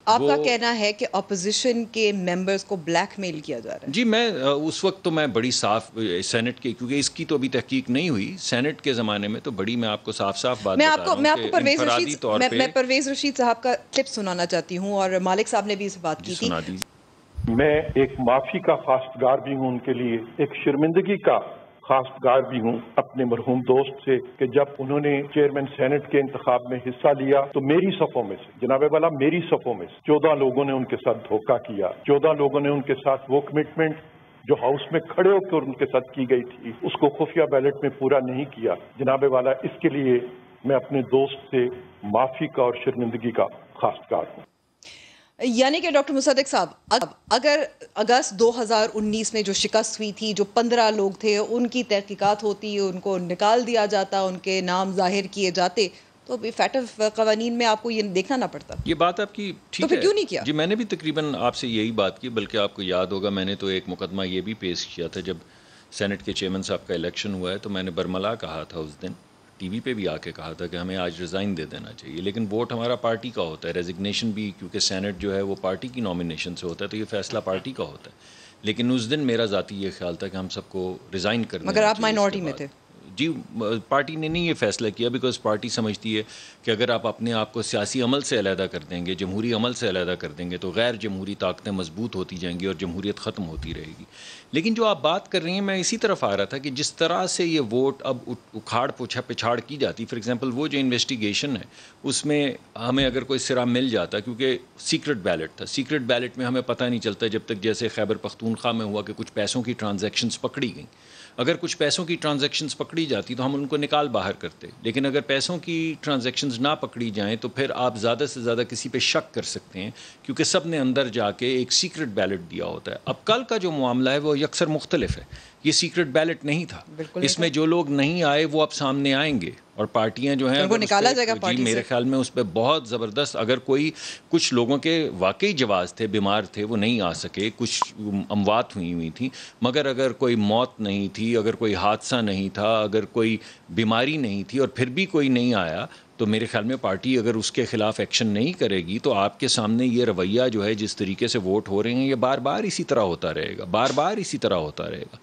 آپ کا وہ کہنا ہے کہ اپوزیشن کے ممبرز کو بلیک میل کیا جا رہا ہے؟ جی میں اس وقت تو میں بڑی صاف سینٹ کے، کیونکہ اس کی تو ابھی تحقیق نہیں ہوئی، سینٹ کے زمانے میں تو بڑی میں آپ کو صاف صاف بات بتا رہا ہوں میں آپ کو کہ انفرادی طور پہ میں پرویز رشید صاحب کا کلپ سنانا چاہتی ہوں، اور مالک صاحب نے بھی اس بات جی کی تھی۔ سنا دیجیے۔ میں ایک معافی کا خواستگار بھی ہوں ان کے لیے، ایک شرمندگی کا خواستگار بھی ہوں اپنے مرحوم دوست سے کہ جب انہوں نے چیئرمین سینٹ کے انتخاب میں حصہ لیا تو میری صفوں میں سے، جناب والا میری صفوں میں سے 14 لوگوں نے ان کے ساتھ دھوکہ کیا، 14 لوگوں نے ان کے ساتھ وہ کمٹمنٹ جو ہاؤس میں کھڑے ہو کر ان کے ساتھ کی گئی تھی اس کو خفیہ بیلٹ میں پورا نہیں کیا۔ جناب والا اس کے لیے میں اپنے دوست سے معافی کا اور شرمندگی کا خواستگار ہوں۔ یعنی کہ ڈاکٹر مصدق صاحب، اگر اگست 2019 میں جو شکست ہوئی تھی، جو 15 لوگ تھے، ان کی تحقیقات ہوتی، ان کو نکال دیا جاتا، ان کے نام ظاہر کیے جاتے، تو فیٹف قوانین میں آپ کو یہ دیکھنا نہ پڑتا۔ یہ بات آپ کی تو ٹھیک پھر ہے کیوں نہیں کیا؟ جی، میں نے بھی تقریباً آپ سے یہی بات کی، بلکہ آپ کو یاد ہوگا میں نے تو ایک مقدمہ یہ بھی پیش کیا تھا جب سینٹ کے چیئرمین صاحب کا الیکشن ہوا ہے، تو میں نے برملا کہا تھا اس دن، ٹی وی پہ بھی آ کے کہا تھا کہ ہمیں آج ریزائن دے دینا چاہیے، لیکن ووٹ ہمارا پارٹی کا ہوتا ہے، ریزگنیشن بھی کیونکہ سینٹ جو ہے وہ پارٹی کی نامینیشن سے ہوتا ہے، تو یہ فیصلہ پارٹی کا ہوتا ہے، لیکن اس دن میرا ذاتی یہ خیال تھا کہ ہم سب کو ریزائن کر مگر دینا آپ چاہیے اس کے مائنورٹی میں بعد۔ تھے۔ جی پارٹی نے نہیں یہ فیصلہ کیا، بیکاز پارٹی سمجھتی ہے کہ اگر آپ اپنے آپ کو سیاسی عمل سے علیحدہ کر دیں گے، جمہوری عمل سے علیحدہ کر دیں گے، تو غیر جمہوری طاقتیں مضبوط ہوتی جائیں گی اور جمہوریت ختم ہوتی رہے گی۔ لیکن جو آپ بات کر رہی ہیں، میں اسی طرف آ رہا تھا کہ جس طرح سے یہ ووٹ اب اکھاڑ پچھاڑ کی جاتی، فار ایگزامپل وہ جو انویسٹیگیشن ہے اس میں ہمیں اگر کوئی سرا مل جاتا، کیونکہ سیکرٹ بیلٹ تھا، سیکرٹ بیلٹ میں ہمیں پتہ نہیں چلتا جب تک جیسے خیبر پختونخوا میں ہوا کہ کچھ پیسوں کی ٹرانزیکشنز پکڑی گئیں، اگر کچھ پیسوں کی ٹرانزیکشنز پکڑی جاتی تو ہم ان کو نکال باہر کرتے، لیکن اگر پیسوں کی ٹرانزیکشنز نہ پکڑی جائیں تو پھر آپ زیادہ سے زیادہ کسی پہ شک کر سکتے ہیں، کیونکہ سب نے اندر جا کے ایک سیکرٹ بیلٹ دیا ہوتا ہے۔ اب کل کا جو معاملہ ہے وہ یکسر مختلف ہے، یہ سیکرٹ بیلٹ نہیں تھا، بالکل نہیں اس تھا۔ میں جو لوگ نہیں آئے وہ اب سامنے آئیں گے، اور پارٹیاں جو ہیں ان کو اگر اس نکالا پہ، جائے گا جی پارٹی سے۔ میرے خیال میں اس پہ بہت زبردست، اگر کوئی کچھ لوگوں کے واقعی جواز تھے، بیمار تھے، وہ نہیں آ سکے، کچھ اموات ہوئی تھیں، مگر اگر کوئی موت نہیں تھی، اگر کوئی حادثہ نہیں تھا، اگر کوئی بیماری نہیں تھی اور پھر بھی کوئی نہیں آیا، تو میرے خیال میں پارٹی اگر اس کے خلاف ایکشن نہیں کرے گی تو آپ کے سامنے یہ رویہ جو ہے جس طریقے سے ووٹ ہو رہے ہیں یہ بار بار اسی طرح ہوتا رہے گا، بار بار اسی طرح ہوتا رہے گا۔